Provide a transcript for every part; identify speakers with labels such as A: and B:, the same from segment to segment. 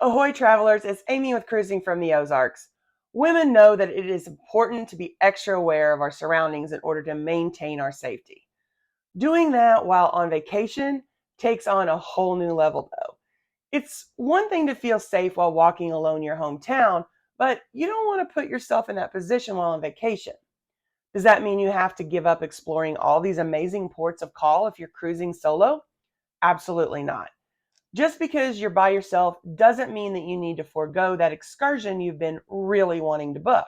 A: Ahoy travelers, it's Amy with Cruising from the Ozarks. Women know that it is important to be extra aware of our surroundings in order to maintain our safety. Doing that while on vacation takes on a whole new level though. It's one thing to feel safe while walking alone in your hometown, but you don't want to put yourself in that position while on vacation. Does that mean you have to give up exploring all these amazing ports of call if you're cruising solo? Absolutely not. Just because you're by yourself doesn't mean that you need to forego that excursion you've been really wanting to book.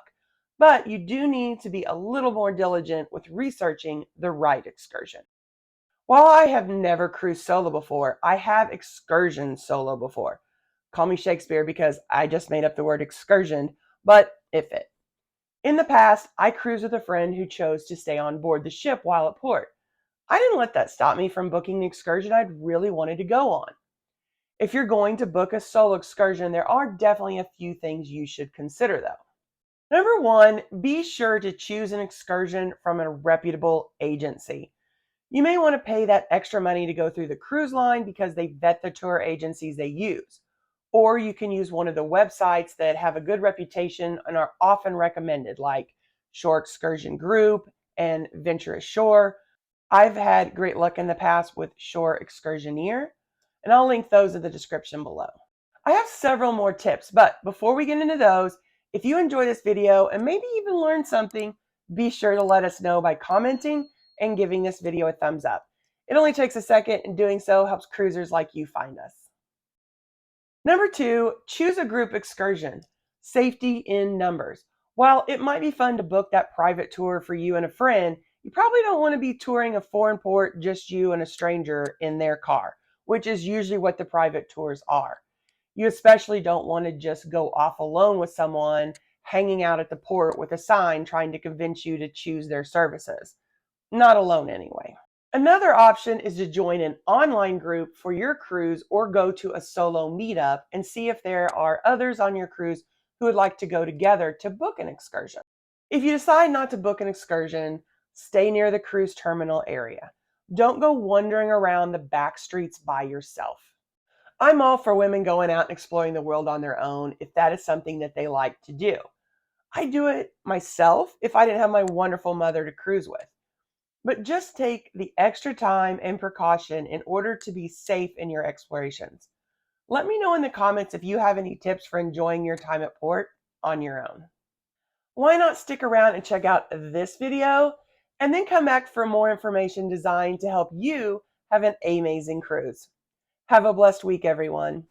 A: But you do need to be a little more diligent with researching the right excursion. While I have never cruised solo before, I have excursioned solo before. Call me Shakespeare because I just made up the word excursion, but it fit. In the past, I cruised with a friend who chose to stay on board the ship while at port. I didn't let that stop me from booking the excursion I'd really wanted to go on. If you're going to book a solo excursion, there are definitely a few things you should consider though. Number one, be sure to choose an excursion from a reputable agency. You may want to pay that extra money to go through the cruise line because they vet the tour agencies they use. Or you can use one of the websites that have a good reputation and are often recommended, like Shore Excursion Group and Venture Ashore. I've had great luck in the past with Shore Excursioneer, and I'll link those in the description below. I have several more tips, but before we get into those, if you enjoy this video and maybe even learned something, be sure to let us know by commenting and giving this video a thumbs up. It only takes a second, and doing so helps cruisers like you find us. Number two, choose a group excursion. Safety in numbers. While it might be fun to book that private tour for you and a friend, you probably don't want to be touring a foreign port, just you and a stranger in their car, which is usually what the private tours are. You especially don't want to just go off alone with someone hanging out at the port with a sign trying to convince you to choose their services. Not alone anyway. Another option is to join an online group for your cruise or go to a solo meetup and see if there are others on your cruise who would like to go together to book an excursion. If you decide not to book an excursion, stay near the cruise terminal area. Don't go wandering around the back streets by yourself. I'm all for women going out and exploring the world on their own if that is something that they like to do. I do it myself if I didn't have my wonderful mother to cruise with. But just take the extra time and precaution in order to be safe in your explorations. Let me know in the comments if you have any tips for enjoying your time at port on your own. Why not stick around and check out this video and then come back for more information designed to help you have an amazing cruise. Have a blessed week, everyone.